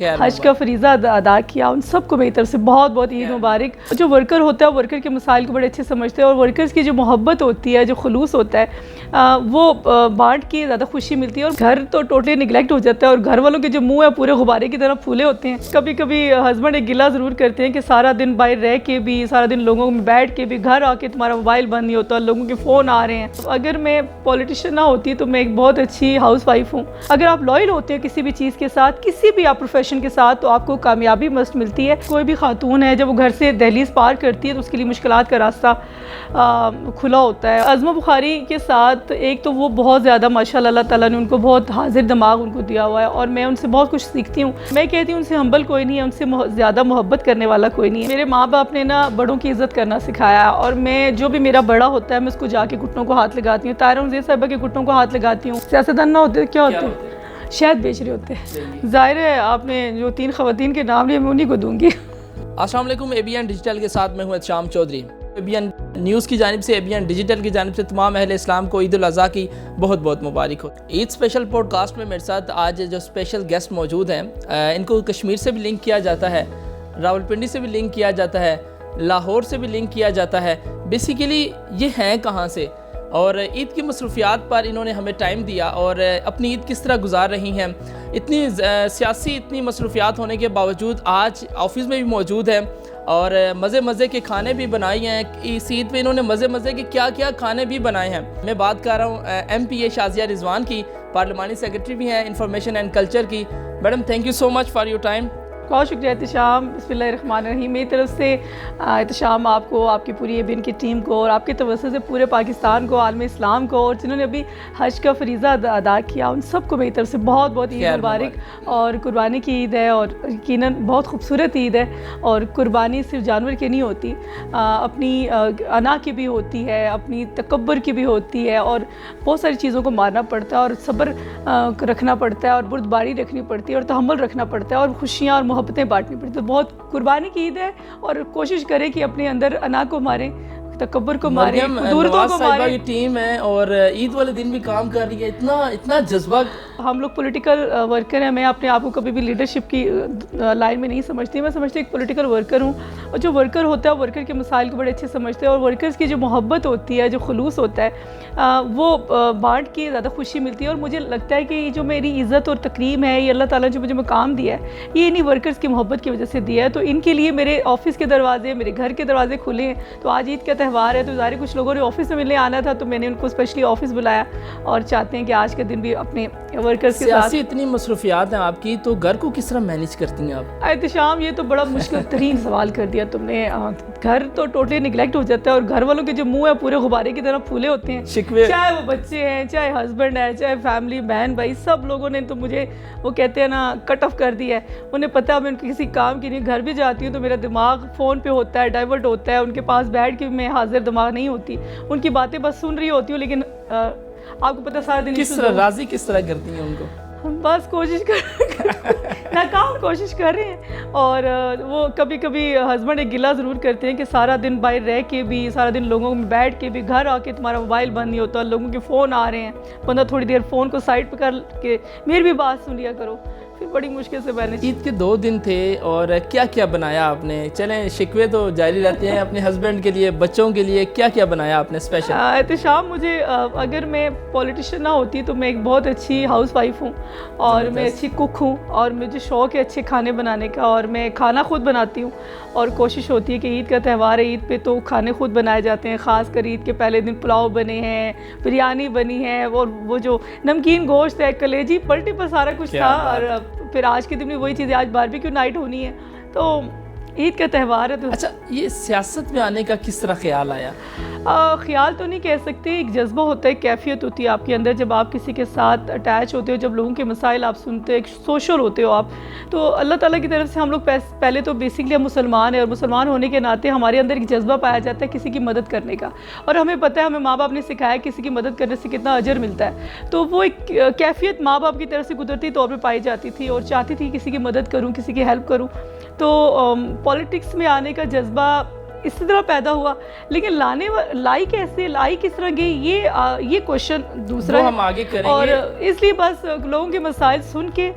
حج کا فریضہ ادا کیا، ان سب کو میری طرف سے بہت بہت عید مبارک۔ جو ورکر ہوتا ہے ورکر کے مسائل کو بڑے اچھے سمجھتے ہیں، اور ورکرز کی جو محبت ہوتی ہے، جو خلوص ہوتا ہے، وہ بانٹ کے زیادہ خوشی ملتی ہے۔ اور گھر تو ٹوٹلی نگلیکٹ ہو جاتا ہے، اور گھر والوں کے جو منہ ہے پورے غبارے کی طرح پھولے ہوتے ہیں۔ کبھی کبھی ہسبینڈ ایک گلہ ضرور کرتے ہیں کہ سارا دن باہر رہ کے بھی، سارا دن لوگوں میں بیٹھ کے بھی، گھر آ کے تمہارا موبائل بند نہیں ہوتا، لوگوں کے فون آ رہے ہیں۔ اگر میں پولیٹیشین نہ ہوتی تو میں ایک بہت اچھی ہاؤس وائف ہوں۔ اگر آپ لائل ہوتے ہیں کسی بھی چیز کے ساتھ، کسی بھی آپ پروفیشن کے ساتھ، تو آپ کو کامیابی مست ملتی ہے۔ کوئی بھی خاتون ہے جب وہ گھر سے دہلیز پار کرتی ہے تو اس کے لیے مشکلات کا راستہ کھلا ہوتا ہے۔ عظمہ بخاری کے ساتھ ایک تو وہ بہت زیادہ ماشاءاللہ اللہ تعالیٰ نے ان کو بہت حاضر دماغ ان کو دیا ہوا ہے، اور میں ان سے بہت کچھ سیکھتی ہوں۔ میں کہتی ہوں ان سے ہمبل کوئی نہیں ہے، ان سے زیادہ محبت کرنے والا کوئی نہیں ہے۔ میرے ماں باپ نے نا بڑوں کی عزت کرنا سکھایا، اور میں جو بھی میرا بڑا ہوتا ہے میں اس کو جا کے گھٹنوں کو ہاتھ لگاتی ہوں۔ طاہرہ مزید صاحبہ کے گھٹنوں کو ہاتھ لگاتی ہوں۔ سیاستدان نہ ہوتے کیا ہوتے ہیں؟ شاید بیچ رہے ہوتے ہیں۔ ظاہر ہے آپ نے جو 3 خواتین کے نام لیے میں انہیں کو دوں گی۔ السلام علیکم، ABN ڈیجیٹل کے ساتھ میں ہوں احتشام چودھری۔ ABN نیوز کی جانب سے، ABN ڈیجیٹل کی جانب سے تمام اہل اسلام کو عید الاضحیٰ کی بہت بہت مبارک ہو۔ عید اسپیشل پوڈ کاسٹ میں میرے ساتھ آج جو اسپیشل گیسٹ موجود ہیں، ان کو کشمیر سے بھی لنک کیا جاتا ہے، راولپنڈی سے بھی لنک کیا جاتا ہے، لاہور سے بھی لنک کیا جاتا ہے۔ بیسیکلی یہ ہیں کہاں سے، اور عید کی مصروفیات پر انہوں نے ہمیں ٹائم دیا، اور اپنی عید کس طرح گزار رہی ہیں۔ اتنی سیاسی اتنی مصروفیات ہونے کے باوجود آج آفس میں بھی موجود ہیں، اور مزے کے کھانے بھی بنائی ہیں۔ اس عید پہ انہوں نے مزے کے کیا کھانے بھی بنائے ہیں۔ میں بات کر رہا ہوں MPA شازیہ رضوان کی، پارلیمانی سیکرٹری بھی ہیں انفارمیشن اینڈ کلچر کی۔ Madam thank you so much for your time. بہت شکریہ احتشام۔ بسم اللہ الرحمن الرحیم۔ میری طرف سے احتشام آپ کو، آپ کی پوری ABN کی ٹیم کو، اور آپ کے توسط سے پورے پاکستان کو، عالم اسلام کو، اور جنہوں نے ابھی حج کا فریضہ ادا کیا ان سب کو میری طرف سے بہت بہت عید مبارک۔ اور قربانی کی عید ہے، اور یقیناً بہت خوبصورت عید ہے۔ اور قربانی صرف جانور کی نہیں ہوتی، اپنی انا کی بھی ہوتی ہے، اپنی تکبر کی بھی ہوتی ہے، اور بہت ساری چیزوں کو مارنا پڑتا ہے، اور صبر رکھنا پڑتا ہے، اور بردباری رکھنی پڑتی ہے، اور تحمل رکھنا پڑتا ہے، اور خوشیاں اور محبتیں بانٹنی پڑتی ہیں۔ بہت قربانی کی عید ہے، اور کوشش کریں کہ اپنے اندر انا کو ماریں، تکبر کو ماریں، خدورتوں کو ماریں۔ کی ٹیم ہے اور عید والے دن بھی کام کر رہی ہے، اتنا جذبہ۔ ہم لوگ پولیٹیکل ورکر ہیں، میں اپنے آپ کو کبھی بھی لیڈرشپ کی لائن میں نہیں سمجھتی، میں سمجھتی ایک پولیٹیکل ورکر ہوں۔ اور جو ورکر ہوتا ہے ورکر کے مسائل کو بڑے اچھے سمجھتے ہیں، اور ورکرز کی جو محبت ہوتی ہے، جو خلوص ہوتا ہے، وہ بانٹ کے زیادہ خوشی ملتی ہے۔ اور مجھے لگتا ہے کہ یہ جو میری عزت اور تکریم ہے، یہ اللہ تعالیٰ نے جو مجھے مقام دیا ہے، یہ انہی ورکرز کی محبت کی وجہ سے دیا ہے۔ تو ان کے لیے میرے آفس کے دروازے، میرے گھر کے دروازے کھلے ہیں۔ تو آج عید کا تہوار ہے، تو ظاہر کچھ لوگوں نے آفس میں ملنے آنا تھا، تو میں نے ان کو اسپیشلی آفس بلایا، اور چاہتے ہیں کہ آج کا دن بھی اپنے ورکرز کے ساتھ۔ سیاسی اتنی مصروفیات ہیں آپ کی، تو گھر کو کس طرح مینیج کرتی ہیں آپ؟ احتشام، یہ تو بڑا مشکل ترین سوال کر دیا تم نے۔ گھر تو ٹوٹلی نگلیکٹ ہو جاتا ہے، اور گھر والوں کے جو منہ ہے پورے غبارے کی طرح پھولے ہوتے ہیں، چاہے وہ بچے ہیں، چاہے ہسبینڈ ہے، چاہے فیملی، بہن بھائی، سب لوگوں نے تو مجھے وہ کہتے ہیں نا کٹ آف کر دیا ہے۔ انہیں پتہ ہے میں ان کسی کام کی نہیں، گھر بھی جاتی ہوں تو میرا دماغ فون پہ ہوتا ہے، ڈائیورٹ ہوتا ہے، ان کے پاس بیٹھ کے میں حاضر دماغ نہیں ہوتی، ان کی باتیں بس سن رہی ہوتی ہوں۔ لیکن آپ کو پتہ سارا دن کس طرح راضی کس طرح کرتی ہیں ان کو؟ بس کوشش ناکام کوشش کر رہے ہیں۔ اور وہ کبھی کبھی ہسبینڈ ایک گلہ ضرور کرتے ہیں کہ سارا دن باہر رہ کے بھی، سارا دن لوگوں میں بیٹھ کے بھی، گھر آ کے تمہارا موبائل بند نہیں ہوتا، لوگوں کے فون آ رہے ہیں، بندہ تھوڑی دیر فون کو سائڈ پہ کر کے میری بھی بات سن لیا کرو۔ پھر بڑی مشکل سے مینیج۔ عید کے 2 دن تھے، اور کیا بنایا آپ نے؟ چلیں شکوے تو جاری رہتے ہیں اپنے ہسبینڈ کے لیے، بچوں کے لیے، کیا بنایا آپ نے اسپیشل؟ احتشام، مجھے اگر میں پولیٹیشین نہ ہوتی تو میں ایک بہت اچھی ہاؤس وائف ہوں، اور میں اچھی کک ہوں، اور مجھے شوق ہے اچھے کھانے بنانے کا، اور میں کھانا خود بناتی ہوں۔ اور کوشش ہوتی ہے کہ عید کا تہوار ہے، عید پہ تو کھانے خود بنائے جاتے ہیں، خاص کر عید کے پہلے دن پلاؤ بنے ہیں، بریانی بنی ہے، اور وہ جو نمکین گوشت ہے، کلیجی پلٹی پر سارا کچھ تھا۔ اور پھر آج کے دن بھی وہی چیزیں، آج باربیکیو نائٹ ہونی ہے، تو عید کا تہوار ہے۔ تو اچھا، یہ سیاست میں آنے کا کس طرح خیال آیا؟ خیال تو نہیں کہہ سکتے، ایک جذبہ ہوتا ہے، ایک کیفیت ہوتی ہے آپ کے اندر، جب آپ کسی کے ساتھ اٹیچ ہوتے ہو، جب لوگوں کے مسائل آپ سنتے ہو، ایک سوشل ہوتے ہو آپ، تو اللہ تعالیٰ کی طرف سے ہم لوگ پہلے تو بیسکلی ہم مسلمان ہیں، اور مسلمان ہونے کے ناطے ہمارے اندر ایک جذبہ پایا جاتا ہے کسی کی مدد کرنے کا، اور ہمیں پتہ ہے، ہمیں ماں باپ نے سکھایا کسی کی مدد کرنے سے کتنا اجر ملتا ہے۔ تو وہ ایک کیفیت ماں باپ کی طرف سے قدرتی طور پہ پائی جاتی تھی، اور چاہتی تھی کسی کی مدد کروں، کسی کی ہیلپ کروں۔ تو پولیٹکس میں آنے کا جذبہ اس طرح پیدا ہوا، لیکن لائی کس طرح گئی، یہ کوشچن دوسرا ہے، ہم آگے کریں گے۔ اور اس لیے بس لوگوں کے مسائل سن کے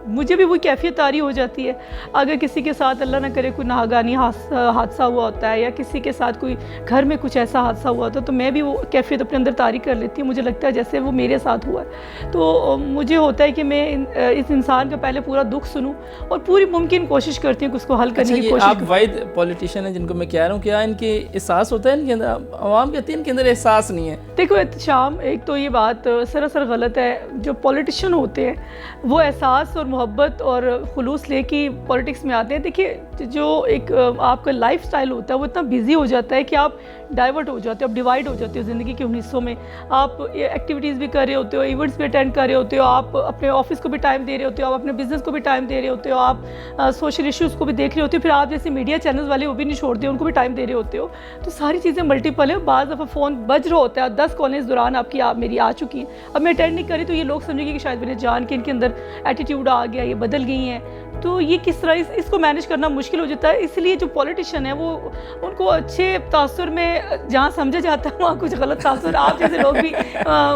مجھے بھی وہی کیفیت طاری ہو جاتی ہے. اگر کسی کے ساتھ اللہ نہ کرے کوئی ناگہانی حادثہ ہوا ہوتا ہے یا کسی کے ساتھ کوئی گھر میں کچھ ایسا حادثہ ہوا ہوتا ہے تو میں بھی وہ کیفیت اپنے اندر طاری کر لیتی ہوں. مجھے لگتا ہے جیسے وہ میرے ساتھ ہوا ہے. تو مجھے ہوتا ہے کہ میں اس انسان کا پہلے پورا دکھ سنوں اور پوری ممکن کوشش کرتی ہوں کہ اس کو حل کرنے کی کوشش. آپ واحد پولیٹیشین ہیں جن کو میں کہہ رہا ہوں کہ ان کے احساس ہوتا ہے, ان کے اندر عوام کہتی ہیں ان کے اندر احساس نہیں ہے. دیکھو احتشام, ایک تو یہ بات سراسر غلط ہے. جو پولیٹیشین ہوتے ہیں وہ احساس اور محبت اور خلوص لے کے پولیٹکس میں آتے ہیں. دیکھیے جو ایک آپ کا لائف سٹائل ہوتا ہے وہ اتنا بیزی ہو جاتا ہے کہ آپ ڈائیورٹ ہو جاتے ہو, آپ ڈیوائڈ ہو جاتے ہو زندگی کے ان حصوں میں. آپ ایکٹیویٹیز بھی کر رہے ہوتے ہو, ایونٹس بھی اٹینڈ کر رہے ہوتے ہو, آپ اپنے آفس کو بھی ٹائم دے رہے ہوتے ہو, آپ اپنے بزنس کو بھی ٹائم دے رہے ہوتے ہو, آپ سوشل ایشوز کو بھی دیکھ رہے ہوتے ہو, پھر آپ جیسے میڈیا چینلز والے وہ بھی نہیں چھوڑتے, ان کو بھی ٹائم دے رہے ہوتے ہو. تو ساری چیزیں ملٹیپل ہیں. بعض دفعہ فون بج رہا ہوتا ہے, 10 کالیں اس دوران میری آ چکی ہیں, اب میں اٹینڈ نہیں کری تو یہ لوگ سمجھیں گے کہ شاید میں نے جان کے ان کے اندر ایٹیٹیوڈ آ گیا, یہ بدل گئی ہیں. تو یہ کس طرح اس کو مینیج کرنا مشکل ہو جاتا ہے. اس لیے جو پولیٹیشین ہے وہ ان کو اچھے تاثر میں جہاں سمجھا جاتا ہے وہاں کچھ غلط تاثر آپ جیسے لوگ بھی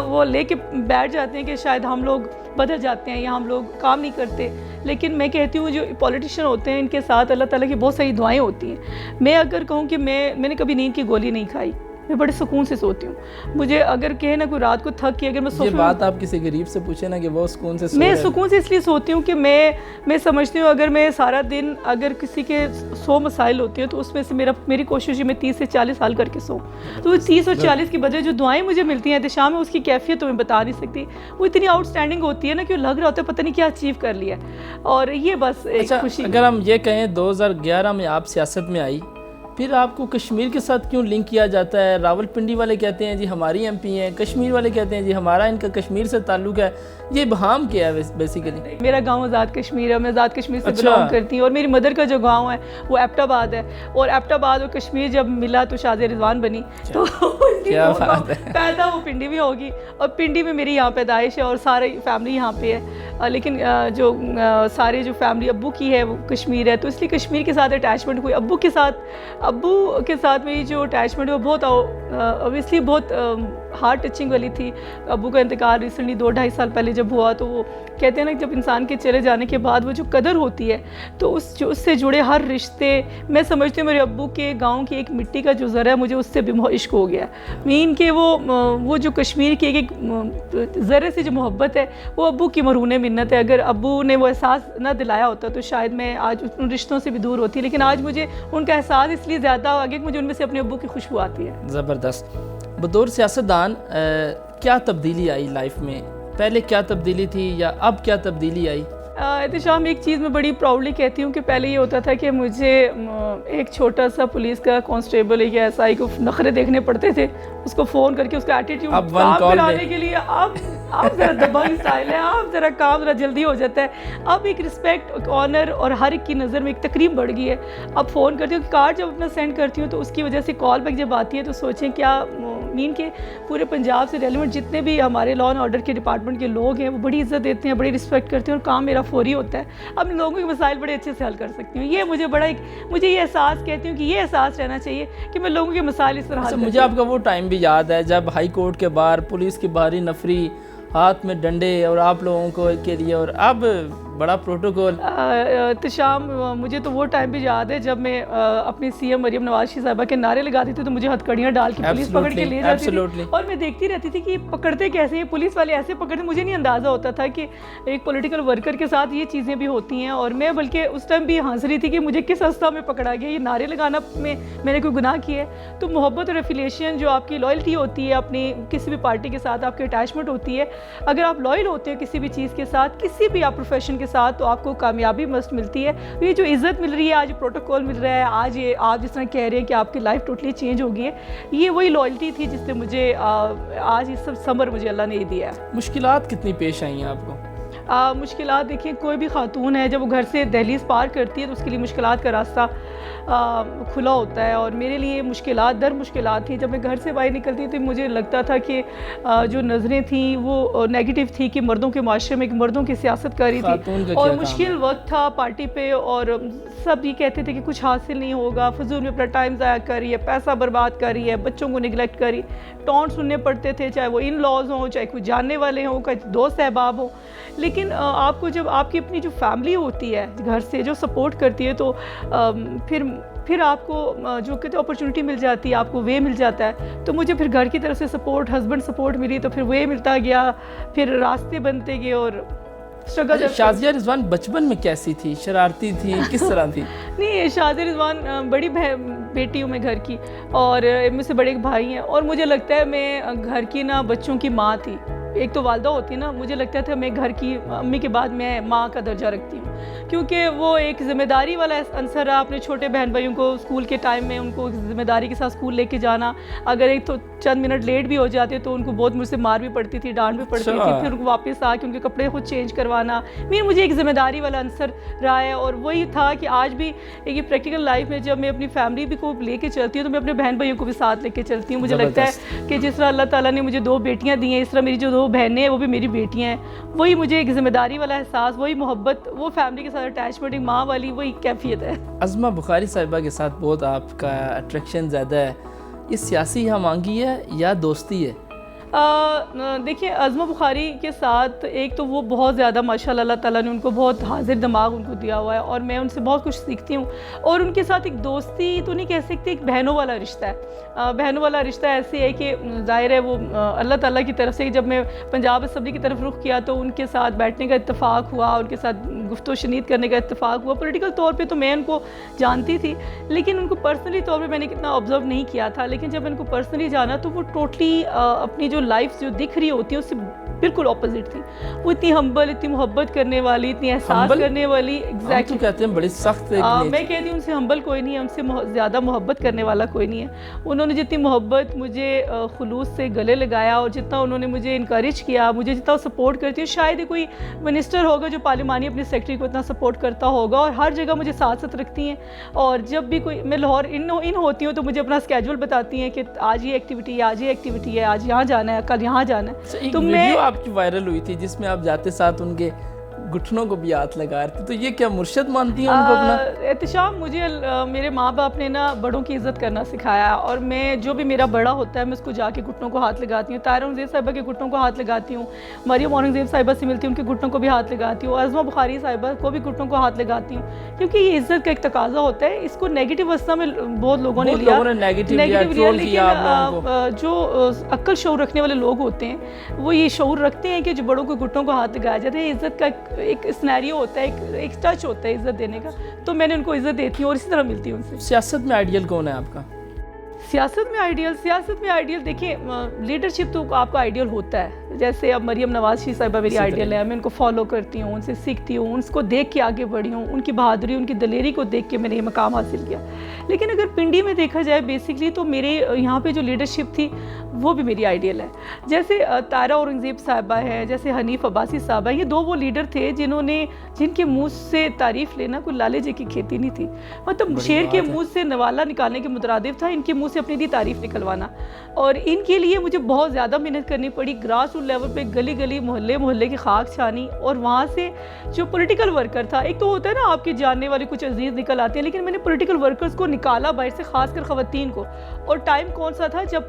وہ لے کے بیٹھ جاتے ہیں کہ شاید ہم لوگ بدل جاتے ہیں یا ہم لوگ کام نہیں کرتے. لیکن میں کہتی ہوں جو پولیٹیشین ہوتے ہیں ان کے ساتھ اللہ تعالیٰ کی بہت ساری دعائیں ہوتی ہیں. میں اگر کہوں کہ میں نے کبھی نیند کی گولی نہیں کھائی, میں بڑے سکون سے سوتی ہوں. مجھے اگر کہے نا کوئی رات کو تھک کے اگر میں یہ بات آپ کسی غریب سے پوچھیں نا کہ وہ سکون سے میں سکون سے اس لیے سوتی ہوں کہ میں سمجھتی ہوں اگر میں سارا دن اگر کسی کے 100 مسائل ہوتے ہیں تو اس میں سے میری کوشش ہے میں 30 سے 40 حل کر کے سوں. تو 30 اور 40 کی بجائے جو دعائیں مجھے ملتی ہیں احتشام میں, اس کی کیفیت تو میں بتا نہیں سکتی. وہ اتنی آؤٹ اسٹینڈنگ ہوتی ہے نا کہ لگ رہا ہوتا ہے پتہ نہیں کیا اچیو کر لیا. اور یہ بس ایک خوشی. اگر ہم یہ کہیں 2011 میں آپ سیاست میں آئی, پھر آپ کو کشمیر کے ساتھ کیوں لنک کیا جاتا ہے؟ راول پنڈی والے کہتے ہیں جی ہماری ایم پی ہیں, کشمیر والے کہتے ہیں جی ہمارا ان کا کشمیر سے تعلق ہے. یہ ابہام کیا ہے بیسیکلی؟ میرا گاؤں آزاد کشمیر ہے, میں آزاد کشمیر سے بلانگ کرتی ہوں, اور میری مدر کا جو گاؤں ہے وہ ایبٹ آباد ہے. اور ایبٹ آباد اور کشمیر جب ملا تو شازیہ رضوان بنی. تو پیدا وہ پنڈی میں ہوگی, اور پنڈی میں میری یہاں پیدائش ہے اور ساری فیملی یہاں پہ ہے. لیکن جو سارے جو فیملی ابو کی ہے وہ کشمیر ہے, تو اس لیے کشمیر کے ساتھ اٹیچمنٹ ہوئی. ابو کے ساتھ میری جو اٹیچمنٹ ہے وہ بہت اوبیسلی بہت ہارٹ ٹچنگ والی تھی. ابو کا انتقال ریسنٹلی 2-2.5 سال پہلے جب ہوا, تو وہ کہتے ہیں نا جب انسان کے چلے جانے کے بعد وہ جو قدر ہوتی ہے تو اس سے جڑے ہر رشتے, میں سمجھتی ہوں میرے ابو کے گاؤں کی ایک مٹی کا جو ذرہ ہے مجھے اس سے بھی عشق ہو گیا. مین کہ وہ جو کشمیر کی ایک ذرے سے جو محبت ہے وہ ابو کی مرہون منت ہے. اگر ابو نے وہ احساس نہ دلایا ہوتا تو شاید میں آج ان رشتوں سے بھی دور ہوتی, لیکن آج مجھے ان کا احساس اس لیے زیادہ ہو گیا کہ مجھے ان میں سے اپنے ابو کی خوشبو آتی ہے. زبردست. بطور سیاستدان کیا تبدیلی آئی لائف میں؟ پہلے کیا تبدیلی تھی یا اب کیا تبدیلی آئی؟ احتشام, ایک چیز میں بڑی پراؤڈلی کہتی ہوں کہ پہلے یہ ہوتا تھا کہ مجھے ایک چھوٹا سا پولیس کا کانسٹیبل ایک ایسا ہی کو نخرے دیکھنے پڑتے تھے, اس کو فون کر کے اس کا ایٹیٹیوڈ کام کرانے کے لیے آپ ذرا دبنگ اسٹائل ہے, آپ ذرا کام ذرا جلدی ہو جاتا ہے. اب ایک رسپیکٹ, ایک آنر اور ہر ایک کی نظر میں ایک تقریب بڑھ گئی ہے. اب فون کرتی ہوں, کارڈ جب اپنا سینڈ کرتی ہوں تو اس کی وجہ سے کال بیک جب آتی ہے تو سوچیں کیا مین کہ پورے پنجاب سے ریلیونٹ جتنے بھی ہمارے لا اینڈ آرڈر کے ڈپارٹمنٹ کے لوگ ہیں وہ بڑی عزت دیتے ہیں, بڑی رسپیکٹ کرتے ہیں, اور کام میرا فوری ہوتا ہے. اب میں لوگوں کے مسائل بڑے اچھے سے حل کر سکتی ہوں. یہ مجھے یہ احساس کہتی ہوں کہ یہ احساس رہنا چاہیے کہ میں لوگوں کے مسائل اس طرح حل کرتی ہوں. مجھے آپ کا وہ ٹائم بھی یاد ہے جب ہائی کورٹ کے باہر پولیس کی بھاری نفری, ہاتھ میں ڈنڈے, اور آپ لوگوں کو کے لیے, اور اب بڑا پروٹوکول. احتشام, مجھے تو وہ ٹائم بھی یاد ہے جب میں اپنی سی ایم مریم نواز شریف صاحبہ کے نعرے لگاتی تھی تو مجھے ہتھکڑیاں ڈال کے پولیس پکڑ کے لے جاتی تھی, اور میں دیکھتی رہتی تھی کہ یہ پکڑتے کیسے ہیں, پولیس والے ایسے پکڑتے. مجھے نہیں اندازہ ہوتا تھا کہ ایک پولیٹیکل ورکر کے ساتھ یہ چیزیں بھی ہوتی ہیں, اور میں بلکہ اس ٹائم بھی ہنس رہی تھی کہ مجھے کس حصہ میں پکڑا گیا, یہ نعرے لگانا میں نے کوئی گناہ کیا ہے. تو محبت اور ایفیلیشن جو آپ کی لائلٹی ہوتی ہے اپنی کسی بھی پارٹی کے ساتھ, آپ کی اٹیچمنٹ ہوتی ہے, اگر آپ لائل ہوتے ہیں کسی بھی چیز کے ساتھ, کسی بھی آپ پروفیشن کے ساتھ, تو آپ کو کامیابی مست ملتی ہے. یہ جو عزت مل رہی ہے آج, پروٹوکول مل رہا ہے آج, یہ آپ جس طرح کہہ رہے ہیں کہ آپ کی لائف ٹوٹلی چینج ہو گئی ہے, یہ وہی لائلٹی تھی جس سے مجھے آج یہ سب ثمر مجھے اللہ نے دیا ہے. مشکلات کتنی پیش آئی ہیں آپ کو؟ مشکلات دیکھیں, کوئی بھی خاتون ہے جب وہ گھر سے دہلیز پار کرتی ہے تو اس کے لیے مشکلات کا راستہ کھلا ہوتا ہے، اور میرے لیے مشکلات تھیں. جب میں گھر سے باہر نکلتی تو مجھے لگتا تھا کہ جو نظریں تھیں وہ نیگیٹو تھی کہ مردوں کے معاشرے میں ایک مردوں کی سیاست کاری تھی، اور مشکل وقت تھا پارٹی پہ، اور سب یہ کہتے تھے کہ کچھ حاصل نہیں ہوگا، فضول میں اپنا ٹائم ضائع کر رہی ہے، پیسہ برباد کر رہی ہے، بچوں کو نگلیکٹ کر رہی. ٹونٹ سننے پڑتے تھے، چاہے وہ ان لاز ہوں، چاہے کوئی جاننے والے ہوں، چاہے دوست احباب ہوں. لیکن آپ کو جب آپ کی اپنی جو فیملی ہوتی ہے گھر سے جو سپورٹ کرتی ہے، تو پھر آپ کو جو کہتے اپرچونٹی مل جاتی ہے، آپ کو وے مل جاتا ہے. تو مجھے پھر گھر کی طرف سے سپورٹ، ہسبینڈ سپورٹ ملی، تو پھر وے ملتا گیا، پھر راستے بنتے گئے. اور شازیہ رضوان بچپن میں کیسی تھی؟ شرارتی تھی؟ کس طرح تھی؟ نہیں، شازیہ رضوان بڑی بیٹی ہوں میں گھر کی، اور مجھ سے بڑے ایک بھائی ہیں، اور مجھے لگتا ہے میں گھر کی بچوں کی ماں تھی. ایک تو والدہ ہوتی ہے مجھے لگتا تھا میں گھر کی امی کے بعد میں ماں کا درجہ رکھتی ہوں، کیونکہ وہ ایک ذمہ داری والا عنصر رہا. اپنے چھوٹے بہن بھائیوں کو اسکول کے ٹائم میں ان کو ذمہ داری کے ساتھ اسکول لے کے جانا. اگر ایک تو چند منٹ لیٹ بھی ہو جاتے تو ان کو بہت مجھ سے مار بھی پڑتی تھی، ڈانٹ بھی پڑتی تھی. پھر ان کو واپس آ کے ان کے کپڑے خود چینج کروانا، مجھے ایک ذمہ داری والا عنصر رہا ہے. اور وہی تھا کہ آج بھی ایک پریکٹیکل لائف میں جب میں اپنی فیملی بھی کو لے کے چلتی ہوں تو میں اپنے بہن بھائیوں کو بھی ساتھ لے کے چلتی ہوں. مجھے لگتا ہے کہ جس طرح اللہ تعالیٰ نے مجھے 2 بیٹیاں دی ہیں، اس طرح میری جو 2 بہنیں ہیں وہ بھی میری بیٹیاں ہیں. وہی مجھے ایک ذمہ داری والا احساس، وہی محبت، وہ فیملی کے ساتھ اٹیچمنٹ، ایک ماں والی وہی کیفیت ہے. عظمہ بخاری صاحبہ کے ساتھ بہت آپ کا اٹریکشن زیادہ ہے، یہ سیاسی ہم آہنگی ہے یا دوستی ہے؟ دیکھیے، عظمہ بخاری کے ساتھ ایک تو وہ بہت زیادہ ماشاءاللہ اللہ تعالیٰ نے ان کو بہت حاضر دماغ ان کو دیا ہوا ہے، اور میں ان سے بہت کچھ سیکھتی ہوں. اور ان کے ساتھ ایک دوستی تو نہیں کہہ سکتے، ایک بہنوں والا رشتہ ہے. بہنوں والا رشتہ ایسے ہے کہ ظاہر ہے وہ اللہ تعالیٰ کی طرف سے. جب میں پنجاب اسمبلی کی طرف رخ کیا تو ان کے ساتھ بیٹھنے کا اتفاق ہوا، ان کے ساتھ گفت و شنید کرنے کا اتفاق ہوا. پولیٹیکل طور پہ تو میں ان کو جانتی تھی، لیکن ان کو پرسنلی طور پہ میں نے کتنا آبزرو نہیں کیا تھا. لیکن جب ان کو پرسنلی جانا تو وہ ٹوٹلی اپنی جو لائف جو دکھ رہی ہوتی ہے اس سے بالکل اپوزٹ تھی. وہ اتنی ہمبل، اتنی محبت کرنے والی، اتنی احساس کرنے والی. ایگزیکٹلی کہتے ہیں بڑی سخت. میں کہتی ہوں ان سے ہمبل کوئی نہیں ہے، ان سے زیادہ محبت کرنے والا کوئی نہیں ہے. انہوں نے جتنی محبت مجھے خلوص سے گلے لگایا، اور جتنا انہوں نے مجھے انکریج کیا، مجھے جتنا سپورٹ کرتی ہے، شاید ہی کوئی منسٹر ہوگا جو پارلیمانی اپنے سیکرٹری کو اتنا سپورٹ کرتا ہوگا. اور ہر جگہ مجھے ساتھ رکھتی ہیں. اور جب بھی کوئی میں لاہور ان ہوتی ہوں تو مجھے اپنا اسکیجول بتاتی ہیں کہ آج یہ ایکٹیویٹی ہے، آج یہ ایکٹیویٹی ہے، آج یہاں جانا ہے، کل یہاں جانا ہے. تو ویڈیو آپ کی وائرل ہوئی تھی جس میں آپ جاتے ساتھ ان کے گھٹنوں کو بھی ہاتھ لگا رہے تھے، تو یہ کیا مرشد مانتی ہیں ان کو اپنا؟ احتشام، مجھے میرے ماں باپ نے بڑوں کی عزت کرنا سکھایا، اور میں جو بھی میرا بڑا ہوتا ہے میں اس کو جا کے گھٹنوں کو ہاتھ لگاتی ہوں. طاہرہ اورنگزیب صاحبہ کے گھٹنوں کو ہاتھ لگاتی ہوں، مریم اورنگزیب صاحبہ سے ملتی ہوں، ان کے گھٹنوں کو بھی ہاتھ لگاتی ہوں، عظمہ بخاری صاحبہ کو بھی گھٹنوں کو ہاتھ لگاتی ہوں. کیونکہ یہ عزت کا ایک تقاضا ہوتا ہے. اس کو نیگیٹو اسنا میں بہت لوگوں نے لیا، لیکن جو عقل شعور رکھنے والے لوگ ہوتے ہیں وہ یہ شعور رکھتے ہیں کہ جو بڑوں کو گھٹنوں کو ہاتھ لگایا جاتا ہے. عزت کا ایک سینیریو ہوتا ہے، ایک ٹچ ہوتا ہے عزت دینے کا. تو میں نے ان کو عزت دیتی ہوں اور اسی طرح ملتی ہوں ان سے. سیاست میں آئیڈیل کون ہے آپ کا؟ سیاست میں آئیڈیل دیکھیں، لیڈرشپ تو آپ کا آئیڈیل ہوتا ہے. جیسے اب مریم نواز شریف صاحبہ میری آئیڈیل ہے، میں ان کو فالو کرتی ہوں، ان سے سیکھتی ہوں، ان کو دیکھ کے آگے بڑھی ہوں، ان کی بہادری، ان کی دلیری کو دیکھ کے میں نے یہ مقام حاصل کیا. لیکن اگر پنڈی میں دیکھا جائے بیسکلی تو میرے یہاں پہ جو لیڈرشپ تھی وہ بھی میری آئیڈیل ہے. جیسے طاہرہ اورنگزیب صاحبہ ہے، جیسے حنیف عباسی صاحبہ، یہ 2 وہ لیڈر تھے جن کے منہ سے تعریف لینا کوئی لالے جی کی کھیتی نہیں تھی. مطلب شیر کے منہ سے نوالا نکالنے کے مترادف تھا ان کے منہ سے اپنی دی تعریف نکلوانا. اور ان کے لیے مجھے بہت زیادہ محنت کرنی پڑی. گراس روٹ لیول پہ گلی گلی محلے کی خاک چھانی، اور وہاں سے جو پولیٹیکل ورکر تھا، ایک تو ہوتا ہے نا آپ کے جاننے والے کچھ عزیز نکل آتے ہیں، لیکن میں نے پولیٹیکل ورکرز کو نکالا باہر سے، خاص کر خواتین کو. اور ٹائم کون سا تھا جب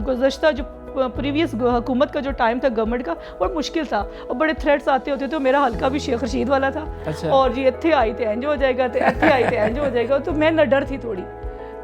گزشتہ جو پریویس حکومت کا جو ٹائم تھا گورنمنٹ کا وہ مشکل تھا، اور بڑے تھریٹس آتے ہوتے تھے. میرا حلقہ بھی شیخ رشید والا تھا. اور جی اتھے آئی تھے اینج ہو جائے گا، اتھے آئی تھے اینج ہو جائے گا. تو میں نہ ڈر تھی تھوڑی،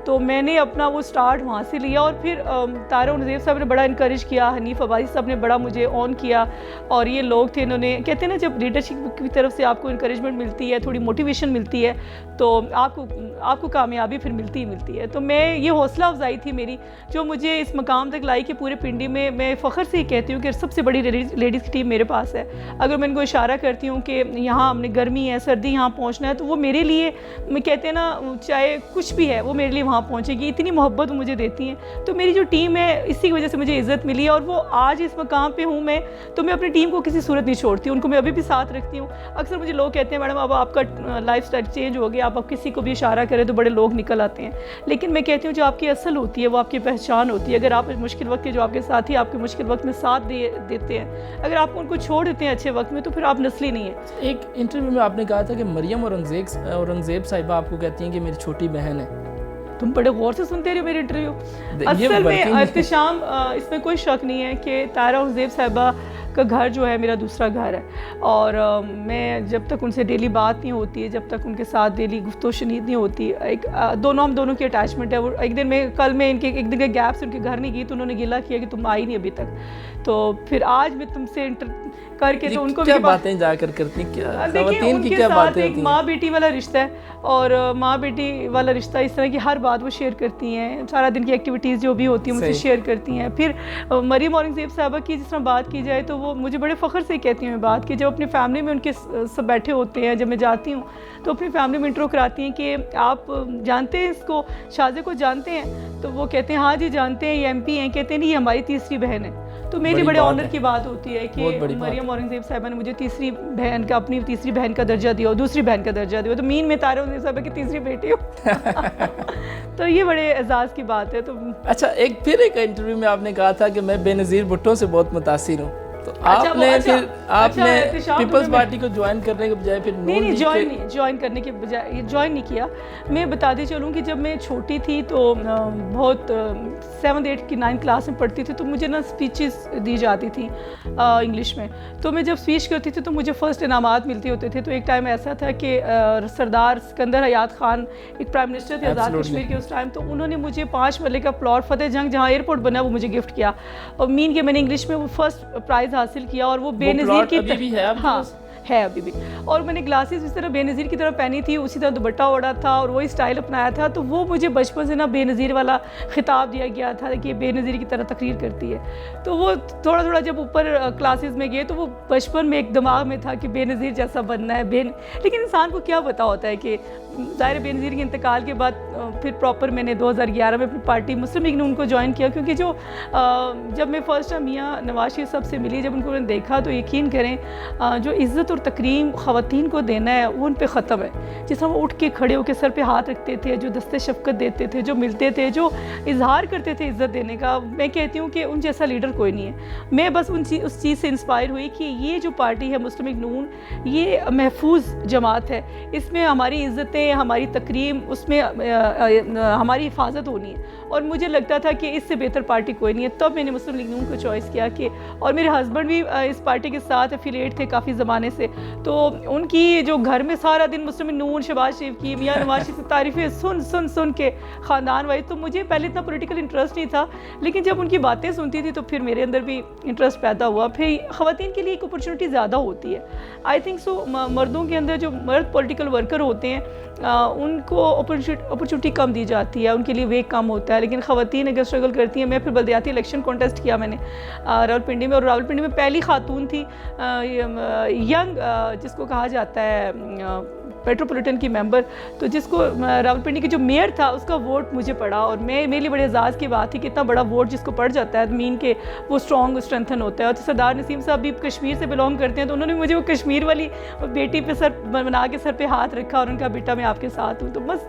تو میں نے اپنا وہ سٹارٹ وہاں سے لیا. اور پھر طاہرہ اورنگزیب صاحب نے بڑا انکریج کیا، حنیف عباسی صاحب نے بڑا مجھے آن کیا. اور یہ لوگ تھے، انہوں نے کہتے ہیں نا جب لیڈرشپ کی طرف سے آپ کو انکریجمنٹ ملتی ہے، تھوڑی موٹیویشن ملتی ہے، تو آپ کو کامیابی پھر ملتی ہے. تو میں یہ حوصلہ افزائی تھی میری جو مجھے اس مقام تک لائی کہ پورے پنڈی میں فخر سے ہی کہتی ہوں کہ سب سے بڑی لیڈیز کی ٹیم میرے پاس ہے. اگر میں ان کو اشارہ کرتی ہوں کہ یہاں ہم نے گرمی ہے، سردی، یہاں پہنچنا ہے، تو وہ میرے لیے، میں کہتے ہیں نا چاہے کچھ بھی ہے، وہ میرے لیے وہاں پہنچے گی، اتنی محبت وہ مجھے دیتی ہیں. تو میری جو ٹیم ہے اسی کی وجہ سے مجھے عزت ملی ہے، اور وہ آج اس مقام پہ ہوں میں تو میں اپنی ٹیم کو کسی صورت نہیں چھوڑتی، ان کو میں ابھی بھی ساتھ رکھتی ہوں. اکثر مجھے لوگ کہتے ہیں میڈم اب آپ کا لائف اسٹائل چینج ہو گیا، آپ کسی کو بھی اشارہ کریں تو بڑے لوگ نکل آتے ہیں. لیکن میں کہتی ہوں جو آپ کی اصل ہوتی ہے وہ آپ کی پہچان ہوتی ہے. اگر آپ مشکل وقت کے جو آپ کے ساتھی آپ کے مشکل وقت میں ساتھ دیتے ہیں، اگر آپ ان کو چھوڑ دیتے ہیں اچھے وقت میں تو پھر آپ نسلی نہیں ہیں. ایک انٹرویو میں آپ نے کہا تھا کہ مریم اورنگزیب صاحبہ آپ کو کہتی ہیں کہ میری چھوٹی بہن ہے. تم بڑے غور سے سنتے رہے میرے انٹرویو. اصل میں احتشام اس میں کوئی شک نہیں ہے کہ طاہرہ اورنگزیب صاحبہ کا گھر جو ہے میرا دوسرا گھر ہے، اور میں جب تک ان سے ڈیلی بات نہیں ہوتی ہے، جب تک ان کے ساتھ ڈیلی گفتگو و شنید نہیں ہوتی، ایک ہم دونوں کی اٹیچمنٹ ہے. وہ ایک دن میں کل میں ان کے ایک دن کے گیپ سے ان کے گھر نہیں گئی تو انہوں نے گلا کیا کہ تم آئی نہیں ابھی تک. تو پھر آج میں تم سے کر کے تو ان کو کیا باتیں جا کر کرتی ہیں، خواتین کی کیا باتیں ہوتی ہیں؟ ایک ماں بیٹی والا رشتہ ہے، اور ماں بیٹی والا رشتہ اس طرح کی ہر بات وہ شیئر کرتی ہیں، سارا دن کی ایکٹیویٹیز جو بھی ہوتی ہیں مجھ سے شیئر کرتی ہیں. پھر مریم اورنگزیب صاحبہ کی جس طرح بات کی جائے تو وہ مجھے بڑے فخر سے کہتی ہیں بات کہ جب اپنی فیملی میں ان کے سب بیٹھے ہوتے ہیں، جب میں جاتی ہوں تو اپنی فیملی میں انٹرو کراتی ہیں کہ آپ جانتے ہیں اس کو، شازیہ کو جانتے ہیں؟ تو وہ کہتے ہیں ہاں جی جانتے ہیں، یہ ایم پی ہیں. کہتے ہیں نہیں یہ ہماری تیسری بہن ہے. تو میری بڑے آنر کی بات ہوتی ہے کہ مریم اورنگزیب صاحبہ نے مجھے تیسری بہن کا، اپنی تیسری بہن کا درجہ دیا، اور دوسری بہن کا درجہ دیا، تو مین میں طاہرہ اورنگزیب صاحبہ کی تیسری بیٹی ہوں. تو یہ بڑے اعزاز کی بات ہے. تو اچھا ایک انٹرویو میں آپ نے کہا تھا کہ میں بے نظیر بھٹو سے بہت متاثر ہوں، تو آپ نے پیپلز پارٹی کو جوائن کرنے کے بجائے پھر نہیں جوائن کرنے کے بجائے جوائن نہیں کیا. میں بتاتی چلوں کہ جب میں چھوٹی تھی تو بہت 7th 8th کی 9th کلاس میں پڑھتی تھی تو مجھے نا اسپیچز دی جاتی تھیں انگلش میں. تو میں جب اسپیچ کرتی تھی تو مجھے فرسٹ انعامات ملتے ہوتے تھے. تو ایک ٹائم ایسا تھا کہ سردار سکندر حیات خان ایک پرائم منسٹر تھے آزاد کشمیر کے اس ٹائم، تو انہوں نے مجھے 5 مرلے کا پلاٹ فتح جنگ جہاں ایئرپورٹ بنا وہ مجھے گفٹ کیا، اور مین کے میں نے انگلش میں وہ فرسٹ پرائز حاصل کیا، اور وہ بے نظیر کی ہے ابھی بھی. اور میں نے گلاسز اس طرح بے نظیر کی طرح پہنی تھی، اسی طرح دوپٹہ اوڑھا تھا اور وہی اسٹائل اپنایا تھا. تو وہ مجھے بچپن سے نا بے نظیر والا خطاب دیا گیا تھا کہ بے نظیر کی طرح تقریر کرتی ہے. تو وہ تھوڑا جب اوپر کلاسز میں گئے تو وہ بچپن میں ایک دماغ میں تھا کہ بے نظیر جیسا بننا ہے. لیکن انسان کو کیا پتا ہوتا ہے کہ ظاہر بے نظیر کے انتقال کے بعد پھر پراپر میں نے 2011 میں اپنی پارٹی مسلم لیگ نون کو جوائن کیا، کیونکہ جب میں فرسٹ ٹائم میاں نواز شریف صاحب سے ملی، جب ان کو میں نے دیکھا تو یقین کریں جو عزت اور تکریم خواتین کو دینا ہے وہ ان پہ ختم ہے. جس طرح وہ اٹھ کے کھڑے ہو کے سر پہ ہاتھ رکھتے تھے، جو دستے شفقت دیتے تھے، جو ملتے تھے، جو اظہار کرتے تھے عزت دینے کا، میں کہتی ہوں کہ ان جیسا لیڈر کوئی نہیں ہے. میں بس اس چیز سے انسپائر ہوئی کہ یہ جو پارٹی ہے مسلم لیگ نون یہ محفوظ جماعت ہے، اس میں ہماری عزتیں، ہماری تکریم، اس میں ہماری حفاظت ہونی ہے. اور مجھے لگتا تھا کہ اس سے بہتر پارٹی کوئی نہیں ہے. تب میں نے مسلم لیگ نون کو چوائس کیا کہ، اور میرے ہسبینڈ بھی اس پارٹی کے ساتھ افیلیٹ تھے کافی زمانے سے. تو ان کی جو گھر میں سارا دن مسلم لیگ نون، شہباز شریف کی، میاں نواز شریف کی تعریفیں سن کے خاندان وائی. تو مجھے پہلے اتنا پولیٹیکل انٹرسٹ نہیں تھا، لیکن جب ان کی باتیں سنتی تھی تو پھر میرے اندر بھی انٹرسٹ پیدا ہوا. پھر خواتین کے لیے ایک اپرچونٹی زیادہ ہوتی ہے آئی تھنک سو. مردوں کے اندر جو مرد پولیٹیکل ورکر ہوتے ہیں ان کو اپرچونٹی کم دی جاتی ہے، ان کے لیے ویک کم ہوتا ہے. لیکن خواتین اگر اسٹرگل کرتی ہیں، میں پھر بلدیاتی الیکشن کانٹیسٹ کیا میں نے راولپنڈی میں، اور راولپنڈی میں پہلی خاتون تھی ینگ جس کو کہا جاتا ہے میٹروپولیٹن کی ممبر، تو جس کو راولپنڈی کے جو میئر تھا اس کا ووٹ مجھے پڑا. اور میرے لیے بڑے اعزاز کی بات تھی کہ اتنا بڑا ووٹ جس کو پڑ جاتا ہے مین کے وہ اسٹرانگ اسٹرینتھن ہوتا ہے. اور سردار نسیم صاحب بھی کشمیر سے بلانگ کرتے ہیں، تو انہوں نے مجھے وہ کشمیر والی بیٹی پہ سر بنا کے سر پہ ہاتھ رکھا اور ان کا بیٹا میں آپ کے ساتھ ہوں. تو بس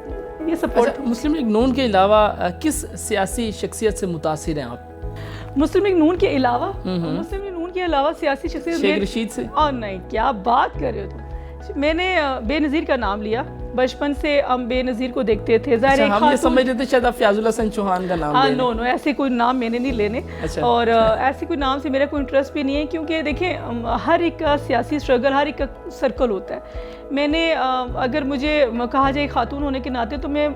یہ سپورٹ. مسلم لیگ نون کے علاوہ کس سیاسی شخصیت سے متاثر ہیں آپ؟ مسلم لیگ نون کے علاوہ سیاسی شخصیت شیخ رشید سے؟ اور نہیں، کیا بات کر رہے ہو تم. میں نے بے نظیر کا نام لیا، بچپن سے ہم بے نظیر کو دیکھتے تھے. ہم یہ سمجھ رہے تھے شاید آپ فیاض الحسن چوہان کا نام لیں. نو ایسے کوئی نام میں نے نہیں لینے، اور ایسے کوئی نام سے میرا کوئی انٹرسٹ بھی نہیں ہے. کیونکہ دیکھیں ہر ایک کا سیاسی اسٹرگل، ہر ایک کا سرکل ہوتا ہے. میں نے اگر مجھے کہا جائے خاتون ہونے کے ناطے تو میں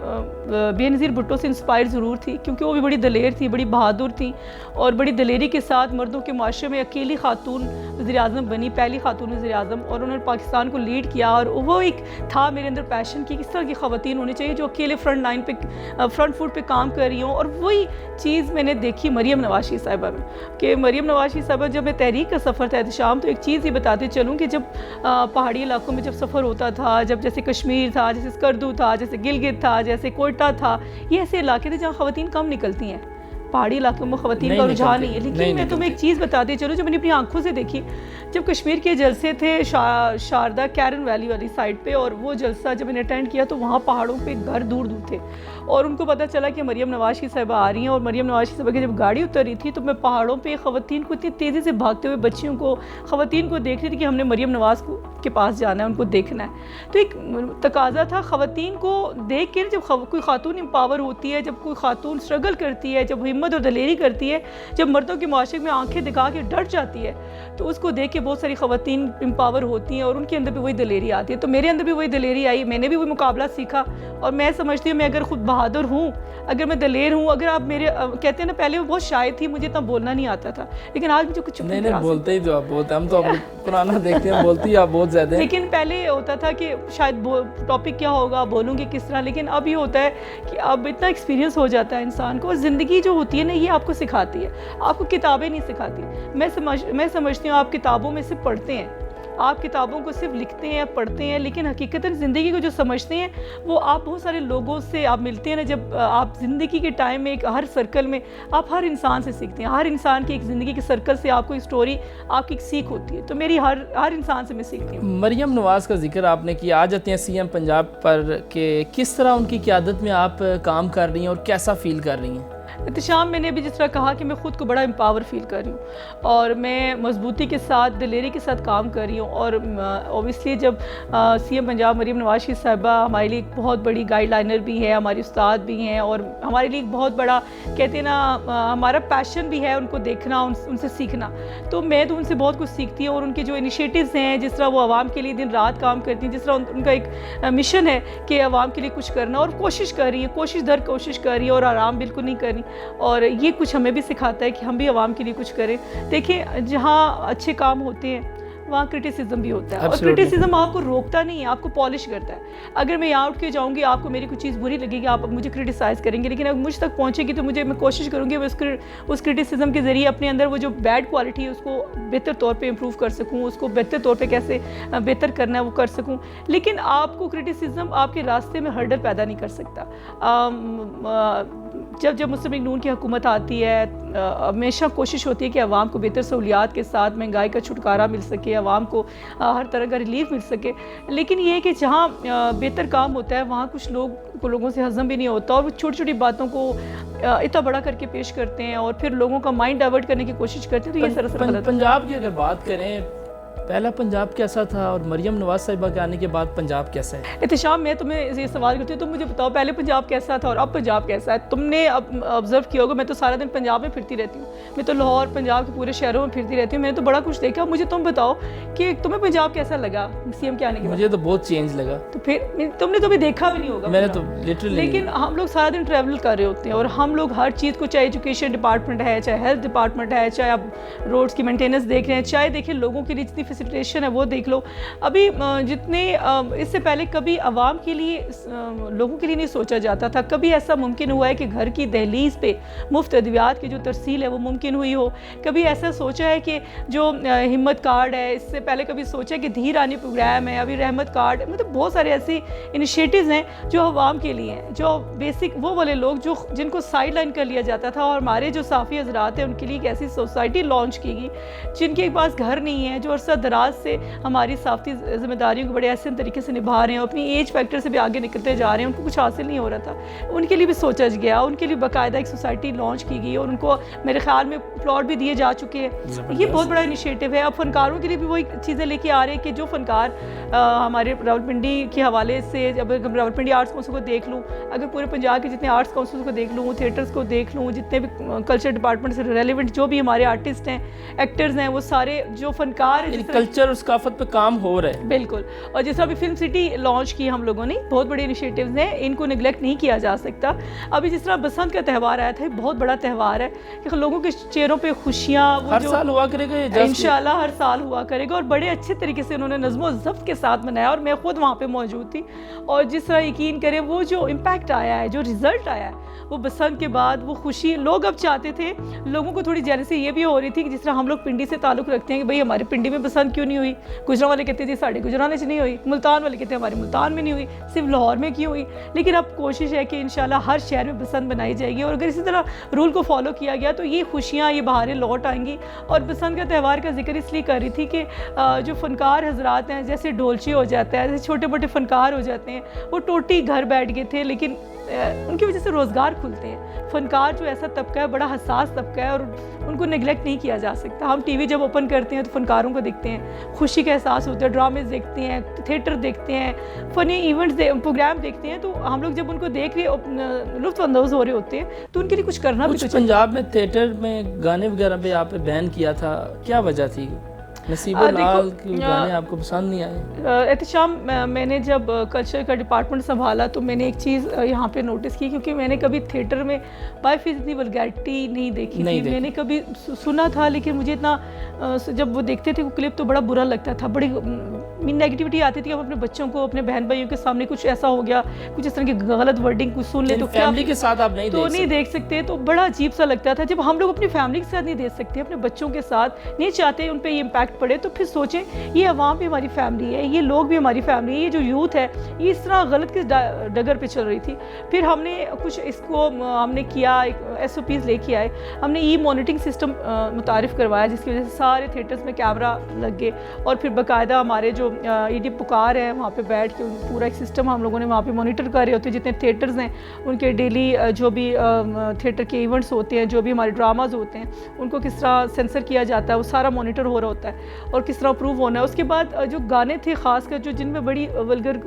بے نظیر بھٹو سے انسپائر ضرور تھی، کیونکہ وہ بھی بڑی دلیر تھی، بڑی بہادر تھی، اور بڑی دلیری کے ساتھ مردوں کے معاشرے میں اکیلی خاتون وزیر اعظم بنی، پہلی خاتون وزیر اعظم، اور انہوں نے پاکستان کو لیڈ کیا. اور وہ ایک تھا میرے اندر پیشن پیشن کی کس طرح کی خواتین ہونی چاہیے جو اکیلے فرنٹ فوٹ پہ کام کر رہی ہوں. اور وہی چیز میں نے دیکھی مریم نواز صاحبہ میں کہ مریم نواز صاحبہ جب میں تحریک کا سفر تھا احتشام, تو ایک چیز یہ بتاتے چلوں کہ جب پہاڑی علاقوں میں جب سفر ہوتا تھا, جب جیسے کشمیر تھا, جیسے اسکردو تھا, جیسے گلگت تھا, جیسے کوئٹہ تھا, یہ ایسے علاقے تھے جہاں خواتین کم نکلتی ہیں. پہاڑی علاقوں میں خواتین کا رجحان نہیں ہے. لیکن میں تمہیں ایک چیز بتاتے چلوں جو میں نے اپنی آنکھوں سے دیکھی, جب کشمیر کے جلسے تھے شاردا کیرن ویلی والی سائڈ پہ, اور وہ جلسہ جب میں نے اٹینڈ کیا تو وہاں پہاڑوں پہ گھر دور دور تھے, اور ان کو پتہ چلا کہ مریم نواز صاحبہ آ رہی ہیں. اور مریم نواز صاحبہ کی جب گاڑی اتر رہی تھی تو میں پہاڑوں پہ خواتین کو اتنی تیزی سے بھاگتے ہوئے بچیوں کو, خواتین کو دیکھ رہی تھی کہ ہم نے مریم نواز کے پاس جانا ہے, ان کو دیکھنا ہے. تو ایک تقاضا تھا خواتین کو دیکھ کے, جب کوئی خاتون امپاور ہوتی ہے, جب کوئی خاتون اسٹرگل کرتی ہے, جب ہمت اور دلیری کرتی ہے, جب مردوں کے معاشرے میں آنکھیں دکھا کے ڈٹ جاتی ہے, تو اس کو دیکھ کے بہت ساری خواتین امپاور ہوتی ہیں اور ان کے اندر بھی وہی دلیری آتی ہے. تو میرے اندر بھی وہی دلیری آئی, میں نے بھی وہی مقابلہ سیکھا. اور میں سمجھتی ہوں میں اگر خود بہادر ہوں, اگر میں دلیر ہوں, اگر آپ میرے کہتے ہیں نا پہلے وہ بہت شائع تھی, مجھے اتنا بولنا نہیں آتا تھا, لیکن آج مجھے کچھ نہیں بولتے ہی تو آپ بہت, ہم تو پرانا دیکھتے ہیں بولتی آپ بہت زیادہ. لیکن پہلے ہوتا تھا کہ شاید ٹاپک کیا ہوگا, بولوں گی کس طرح, لیکن اب یہ ہوتا ہے کہ اب اتنا ایکسپیرینس ہو جاتا ہے انسان کو. اور زندگی جو ہوتی ہے نا یہ آپ کو سکھاتی ہے, آپ کو کتابیں نہیں سکھاتی. میں سمجھتی ہوں آپ کتابوں میں صرف پڑھتے ہیں, آپ کتابوں کو صرف لکھتے ہیں, پڑھتے ہیں, لیکن حقیقتاً زندگی کو جو سمجھتے ہیں وہ آپ بہت سارے لوگوں سے آپ ملتے ہیں نا. جب آپ زندگی کے ٹائم میں ہر سرکل میں آپ ہر انسان سے سیکھتے ہیں, ہر انسان کی ایک زندگی کے سرکل سے آپ کو ایک سٹوری, آپ کی ایک سیکھ ہوتی ہے. تو میری ہر انسان سے میں سیکھتی ہوں. مریم نواز کا ذکر آپ نے کیا, آ جاتے ہیں سی ایم پنجاب پر, کہ کس طرح ان کی قیادت میں آپ کام کر رہی ہیں اور کیسا فیل کر رہی ہیں؟ احتشام میں نے بھی جس طرح کہا کہ میں خود کو بڑا امپاور فیل کر رہی ہوں, اور میں مضبوطی کے ساتھ دلیری کے ساتھ کام کر رہی ہوں. اور اوبیسلی جب سی ایم پنجاب مریم نواز صاحبہ ہمارے لیے ایک بہت بڑی گائیڈ لائنر بھی ہے, ہماری استاد بھی ہیں, اور ہمارے لیے ایک بہت بڑا کہتے ہیں نا ہمارا پیشن بھی ہے ان کو دیکھنا, ان سے سیکھنا. تو میں تو ان سے بہت کچھ سیکھتی ہوں, اور ان کے جو انیشیٹوز ہیں, جس طرح وہ عوام کے لیے دن رات کام کرتی ہیں, جس طرح ان کا ایک مشن ہے کہ عوام کے لیے کچھ کرنا, اور کوشش کر رہی ہے, کوشش کر رہی ہے, اور آرام بالکل نہیں کر رہی. اور یہ کچھ ہمیں بھی سکھاتا ہے کہ ہم بھی عوام کے لیے کچھ کریں. دیکھیں جہاں اچھے کام ہوتے ہیں وہاں کرٹیسزم بھی ہوتا ہے, اور کرٹیسزم آپ کو روکتا نہیں ہے, آپ کو پالش کرتا ہے. اگر میں یہاں اٹھ کے جاؤں گی, آپ کو میری کوئی چیز بری لگے گی, آپ مجھے کرٹیسائز کریں گے, لیکن اگر مجھ تک پہنچے گی تو میں کوشش کروں گی اس کرٹیسزم کے ذریعے اپنے اندر وہ جو بیڈ کوالٹی ہے اس کو بہتر طور پہ امپروو کر سکوں, اس کو بہتر طور پہ کیسے بہتر کرنا ہے وہ کر سکوں. لیکن آپ کو کرٹیسزم آپ کے راستے میں ہرڈل پیدا نہیں کر سکتا. جب مسلم لیگ نون کی حکومت آتی ہے, ہمیشہ کوشش ہوتی ہے کہ عوام کو بہتر سہولیات کے ساتھ مہنگائی کا چھٹکارا مل سکے, عوام کو ہر طرح کا ریلیف مل سکے. لیکن یہ ہے کہ جہاں بہتر کام ہوتا ہے وہاں کچھ لوگوں سے ہضم بھی نہیں ہوتا, اور وہ چھوٹی چھوٹی باتوں کو اتنا بڑا کر کے پیش کرتے ہیں, اور پھر لوگوں کا مائنڈ ڈائیورٹ کرنے کی کوشش کرتے ہیں. تو یہ سراسر غلط ہے. پنجاب کی اگر بات کریں, پہلا پنجاب کیسا تھا, اور مریم نواز صاحبہ کے آنے کے بعد پنجاب کیسا ہے؟ احتشام میں تمہیں یہ سوال کرتی ہوں, تم مجھے بتاؤ پہلے پنجاب کیسا تھا اور اب پنجاب کیسا ہے؟ تم نے اب آبزرو کیا ہوگا, میں تو سارا دن پنجاب میں پھرتی رہتی ہوں, میں تو لاہور پنجاب کے پورے شہروں میں پھرتی رہتی ہوں, میں نے تو بڑا کچھ دیکھا. مجھے تم بتاؤ کہ تمہیں پنجاب کیسا لگا سی ایم کے آنے کے بعد؟ مجھے تو بہت چینج لگا. تو پھر تم نے تو ابھی دیکھا بھی نہیں ہوگا, میں نے تو لٹرلی, لیکن ہم لوگ سارا دن ٹریول کر رہے ہوتے ہیں, اور ہم لوگ ہر چیز کو, چاہے ایجوکیشن ڈپارٹمنٹ ہے, چاہے ہیلتھ ڈپارٹمنٹ ہے, چاہے آپ روڈس کی مینٹیننس دیکھ رہے ہیں, چاہے دیکھیں لوگوں کے لیے جتنی فیسیلیٹیشن ہے وہ دیکھ لو. ابھی جتنے اس سے پہلے کبھی عوام کے لیے, لوگوں کے لیے نہیں سوچا جاتا تھا. کبھی ایسا ممکن ہوا ہے کہ گھر کی دہلیز پہ مفت ادویات کی جو ترسیل ہے وہ ممکن ہوئی ہو. کبھی ایسا سوچا ہے کہ جو ہمت کارڈ ہے, اس سے پہلے کبھی سوچا ہے کہ دھی رانی پروگرام ہے, ابھی رحمت کارڈ, مطلب بہت سارے ایسی انیشیٹوز ہیں جو عوام کے لیے ہیں, جو بیسک وہ والے لوگ جن کو سائڈ لائن کر لیا جاتا تھا. اور ہمارے جو صحافی حضرات ہیں ان کے لیے ایک ایسی سوسائٹی لانچ کی گئی جن کے پاس گھر نہیں ہے, جو عرصہ دراز سے ہماری صحافتی ذمہ داریوں کو بڑے احسن طریقے سے نبھا رہے ہیں, اپنی ایج فیکٹر سے بھی آگے نکلتے جا رہے ہیں, ان کو کچھ حاصل نہیں ہو رہا تھا, ان کے لیے بھی سوچا گیا, ان کے لیے باقاعدہ ایک سوسائٹی لانچ کی گئی, اور ان کو میرے خیال میں پلاٹ بھی دیے جا چکے ہیں. یہ بہت بڑا انیشیٹو ہے. اب فنکاروں کے لیے بھی وہی چیزیں لے کے آ رہے ہیں کہ جو فنکار ہمارے راولپنڈی کے حوالے سے, جب راولپنڈی آرٹس کونسل کو دیکھ لوں, اگر پورے پنجاب کے جتنے آرٹس کونسل کو دیکھ لوں, تھیٹرز کو دیکھ لوں, جتنے بھی کلچر ڈپارٹمنٹ سے ریلیونٹ جو بھی ہمارے آرٹسٹ ہیں, ایکٹرز ہیں, وہ سارے جو فنکار ہیں, کلچر اور ثقافت پہ کام ہو رہا ہے. بالکل. اور جس طرح ابھی فلم سٹی لانچ کی ہم لوگوں نے, بہت بڑے انیشیٹیوز ہیں, ان کو نگلیکٹ نہیں کیا جا سکتا. ابھی جس طرح بسنت کا تہوار آیا تھا, بہت بڑا تہوار ہے کہ لوگوں کے چہروں پہ خوشیاں ہر سال ہوا کرے گا, انشاءاللہ ہر سال ہوا کرے گا, اور بڑے اچھے طریقے سے انہوں نے نظم و ضبط کے ساتھ منایا, اور میں خود وہاں پہ موجود تھی. اور جس طرح یقین کریں وہ جو امپیکٹ آیا ہے, جو رزلٹ آیا ہے, وہ بسنت کے بعد وہ خوشی لوگ اب چاہتے تھے. لوگوں کو تھوڑی جیلسی یہ بھی ہو رہی تھی کہ جس طرح ہم لوگ پنڈی سے تعلق رکھتے ہیں کہ بھئی ہمارے پنڈی میں بسنت کیوں نہیں ہوئی, گجرا والے کہتے تھے ساڑھے گجرانے سے نہیں ہوئی, ملتان والے کہتے ہیں ہمارے ملتان میں نہیں ہوئی, صرف لاہور میں کیوں ہوئی. لیکن اب کوشش ہے کہ انشاءاللہ ہر شہر میں بسنت بنائی جائے گی, اور اگر اسی طرح رول کو فالو کیا گیا تو یہ خوشیاں, یہ بہاریں لوٹ آئیں گی. اور بسنت کا تہوار کا ذکر اس لیے کر رہی تھی کہ جو فنکار حضرات ہیں, جیسے ڈھولچی ہو جاتا ہے, جیسے چھوٹے موٹے فنکار ہو جاتے ہیں, وہ ٹوٹی گھر بیٹھ گئے تھے, لیکن ان کی وجہ سے روزگار کھلتے ہیں. فنکار جو ایسا طبقہ ہے, بڑا حساس طبقہ ہے, اور ان کو نگلیکٹ نہیں کیا جا سکتا. ہم ٹی وی جب اوپن کرتے ہیں تو فنکاروں کو دیکھتے ہیں, خوشی کا احساس ہوتا ہے, ڈرامے دیکھتے ہیں, تھیٹر دیکھتے ہیں, فنی ایونٹس پروگرام دیکھتے ہیں. تو ہم لوگ جب ان کو دیکھ رہے لطف اندوز ہو رہے ہوتے ہیں تو ان کے لیے کچھ کرنا بھی. پنجاب میں تھیٹر میں گانے وغیرہ پہ آپ نے بین کیا تھا, کیا وجہ تھی؟ نصیب لال کے گانے آپ کو پسند نہیں آئے؟ احتشام, میں نے جب کلچر کا ڈپارٹمنٹ سنبھالا تو میں نے ایک چیز یہاں پہ نوٹس کی, کیونکہ میں نے کبھی تھیٹر میں بائی فیس اتنی ولگیرٹی نہیں دیکھی تھی. میں نے کبھی سنا تھا, لیکن مجھے اتنا, جب وہ دیکھتے تھے وہ کلپ تو بڑا برا لگتا تھا, بڑی نیگیٹیوٹی آتی تھی کہ ہم اپنے بچوں کو, اپنے بہن بھائیوں کے سامنے کچھ ایسا ہو گیا, کچھ اس طرح کی غلط ورڈنگ کچھ سن لیں تو فیملی کے ساتھ آپ نہیں دیکھ سکتے. تو بڑا عجیب سا لگتا تھا. جب ہم لوگ اپنی فیملی کے ساتھ نہیں دیکھ سکتے, اپنے بچوں کے ساتھ نہیں چاہتے ان پہ یہ امپیکٹ پڑے, تو پھر سوچیں یہ عوام بھی ہماری فیملی ہے, یہ لوگ بھی ہماری فیملی ہے, یہ جو یوتھ ہے یہ اس طرح غلط کس ڈگر پہ چل رہی تھی. پھر ہم نے کچھ اس کو ہم نے کیا, ایس او پیز لے کے آئے, ہم نے ای مانیٹرنگ سسٹم متعارف کروایا, جس کی وجہ سے سارے تھیٹرز میں کیمرہ لگ گئے, اور پھر باقاعدہ ہمارے جو ای ڈی پکار ہیں وہاں پہ بیٹھ کے پورا ایک سسٹم ہم لوگوں نے وہاں پہ مانیٹر کر رہے ہوتے ہیں. جتنے تھیٹرز ہیں ان کے ڈیلی جو بھی تھیٹر کے ایونٹس ہوتے ہیں, جو بھی ہمارے ڈراماز ہوتے ہیں, ان کو کس طرح سینسر کیا جاتا ہے, وہ سارا مانیٹر ہو رہا ہوتا ہے, اور کس طرح اپروو ہونا ہے. اس کے بعد جو گانے تھے خاص کر جو جن میں بڑی ولگر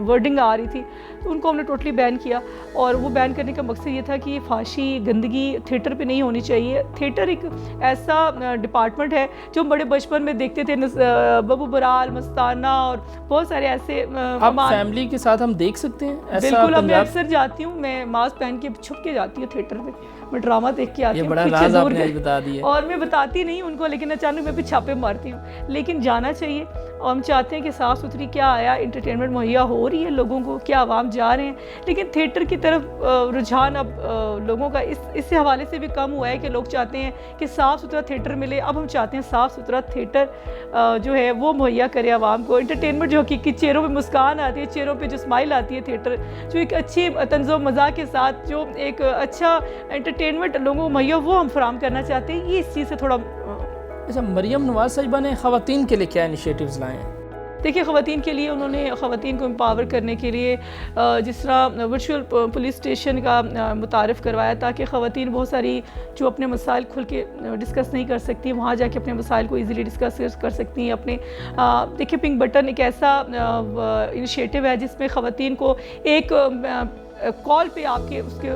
ورڈنگ آ رہی تھی, تو ان کو ہم نے ٹوٹلی بین کیا. اور وہ بین کرنے کا مقصد یہ تھا کہ یہ فحاشی گندگی تھیٹر پہ نہیں ہونی چاہیے. تھیٹر ایک ایسا ڈپارٹمنٹ ہے جو بڑے بچپن میں دیکھتے تھے, ببو برال, مستانہ, اور بہت سارے ایسے. فیملی کے ساتھ ہم دیکھ سکتے ہیں ایسا؟ بالکل. اب میں اکثر جاتی ہوں, میں ماسک پہن کے چھپ کے جاتی ہوں تھیٹر میں, میں ڈرامہ دیکھ کے آتی ہوں. بڑا راز آپ نے بتا دیا, اور میں بتاتی نہیں ان کو, لیکن اچانک میں بھی چھاپے مارتی ہوں. لیکن جانا چاہیے, اور ہم چاہتے ہیں کہ صاف ستھری کیا آیا انٹرٹینمنٹ مہیا ہو رہی ہے لوگوں کو, کیا عوام جا رہے ہیں. لیکن تھیٹر کی طرف رجحان اب لوگوں کا اس حوالے سے بھی کم ہوا ہے کہ لوگ چاہتے ہیں کہ صاف ستھرا تھیٹر ملے. اب ہم چاہتے ہیں صاف ستھرا تھیٹر جو ہے وہ مہیا کرے عوام کو. انٹرٹینمنٹ جو حقیقی چہروں پہ مسکان آتی ہے, چہروں پہ جو اسمائل آتی ہے, تھیٹر جو ایک اچھی طنز و مزاح کے ساتھ جو ایک اچھا انٹرٹینمنٹ لوگوں کو مہیا, وہ ہم فراہم کرنا چاہتے ہیں. یہ اس چیز سے تھوڑا. اچھا, مریم نواز صاحبہ نے خواتین کے لیے کیا انیشیٹیوز لائے ہیں؟ دیکھیے, خواتین کے لیے انہوں نے خواتین کو امپاور کرنے کے لیے جس طرح ورچوئل پولیس اسٹیشن کا متعارف کروایا, تاکہ خواتین بہت ساری جو اپنے مسائل کھل کے ڈسکس نہیں کر سکتی, وہاں جا کے اپنے مسائل کو ایزیلی ڈسکس کر سکتی ہیں. اپنے دیکھیے, پنک بٹن ایک ایسا انیشیٹو ہے جس میں خواتین کو ایک کال پہ آپ کے اس کے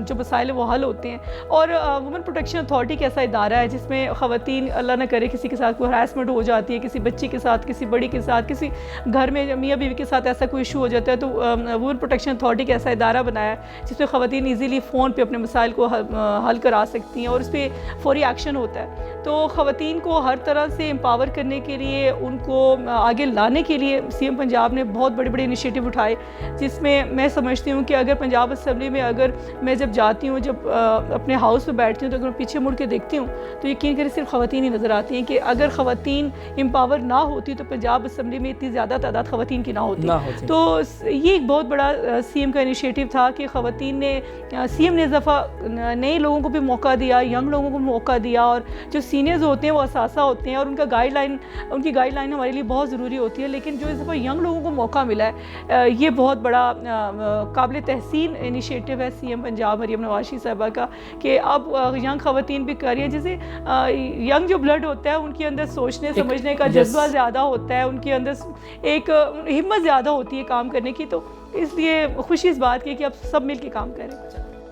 جو مسائل ہیں وہ حل ہوتے ہیں. اور وومن پروٹیکشن اتھارٹی کا ایسا ادارہ ہے جس میں خواتین, اللہ نہ کرے کسی کے ساتھ کوئی ہراسمنٹ ہو جاتی ہے, کسی بچی کے ساتھ, کسی بڑی کے ساتھ, کسی گھر میں میاں بیوی کے ساتھ ایسا کوئی ایشو ہو جاتا ہے, تو وومن پروٹیکشن اتھارٹی کا ایسا ادارہ بنایا ہے جس میں خواتین ایزیلی فون پہ اپنے مسائل کو حل کرا سکتی ہیں, اور اس پہ فوری ایکشن ہوتا ہے. تو خواتین کو ہر طرح سے امپاور کرنے کے لیے, ان کو آگے لانے کے لیے سی ایم پنجاب نے بہت بڑے بڑے انیشیٹو اٹھائے, جس میں سمجھتی ہوں کہ اگر پنجاب اسمبلی میں اگر میں جب جاتی ہوں, جب اپنے ہاؤس پہ بیٹھتی ہوں, تو اگر میں پیچھے مڑ کے دیکھتی ہوں تو یقین کریں صرف خواتین ہی نظر آتی ہیں. کہ اگر خواتین امپاور نہ ہوتی تو پنجاب اسمبلی میں اتنی زیادہ تعداد خواتین کی نہ ہوتی. تو یہ ایک بہت بڑا سی ایم کا انیشیٹو تھا کہ خواتین نے, سی ایم نے اضافہ نئے لوگوں کو بھی موقع دیا, ینگ لوگوں کو بھی موقع دیا, اور جو سینئرز ہوتے ہیں وہ اثاثہ ہوتے ہیں, اور ان کی گائیڈ لائن ہمارے لیے بہت ضروری ہوتی ہے. لیکن جو اس دفعہ ینگ لوگوں کو موقع ملا ہے, یہ بہت بڑا قابل تحسین انیشیٹو ہے سی ایم پنجاب مریم نواز صاحبہ کا, کہ اب ینگ خواتین بھی کر رہی ہیں. جیسے ینگ جو بلڈ ہوتا ہے ان کے اندر سوچنے سمجھنے کا جذبہ زیادہ ہوتا ہے, ان کے اندر ایک ہمت زیادہ ہوتی ہے کام کرنے کی. تو اس لیے خوشی اس بات کی کہ اب سب مل کے کام کریں.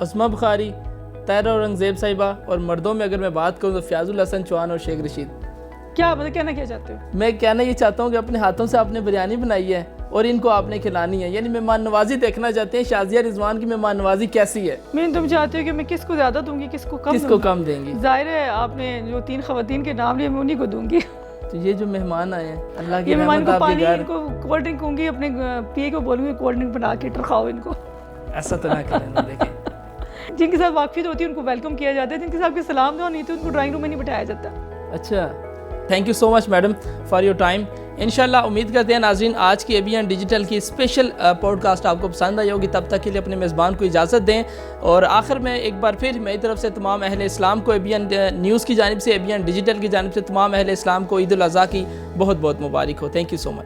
عظمہ بخاری, طاہرہ اورنگزیب صاحبہ, اور مردوں میں اگر میں بات کروں تو فیاض الحسن چوہان اور شیخ رشید. کیا مطلب کہنا کیا چاہتے ہو؟ میں کہنا یہ چاہتا ہوں کہ اپنے ہاتھوں سے آپ نے بریانی بنائی ہے اور ان کو آپ نے کھلانی ہے, یعنی مہمان نوازی دیکھنا چاہتے ہیں شازیہ رضوان کی مہمان نوازی کیسی ہے. میں تم چاہتے ہو کہ میں کس کو زیادہ دوں گی کس کو کم کس دوں کو گی؟ کم دیں گی؟ ظاہر ہے آپ نے جو 3 خواتین کے نام لیے میں انہی کو دوں گی. تو یہ جو مہمان آئے ہیں اللہ کی یہ مہمان رحمت کو آپ کے پانی گھر. ان کو کولڈ ڈرنک ہوں گی, اپنے پیے کو بولوں گی کولڈ ڈرنک بنا کے ٹرکھاؤ ان کو. ایسا تو نہ کریں نا, دیکھیں جن کے ساتھ واقفیت ہوتی ہے ان کو ویلکم کیا جاتا ہے, جن کے ساتھ کوئی سلام دعا نہیں تو ان کو ڈرائنگ روم میں نہیں بٹھایا جاتا. اچھا, thank you so much madam for your time. انشاءاللہ امید کرتے ہیں ناظرین آج کی ABN ڈیجیٹل کی اسپیشل پوڈ کاسٹ آپ کو پسند آئی ہوگی. تب تک کے لیے اپنے میزبان کو اجازت دیں, اور آخر میں ایک بار پھر میری طرف سے تمام اہل اسلام کو ABN نیوز کی جانب سے, ABN ڈیجیٹل کی جانب سے تمام اہل اسلام کو عید الاضحیٰ کی بہت بہت مبارک ہو. Thank you so much.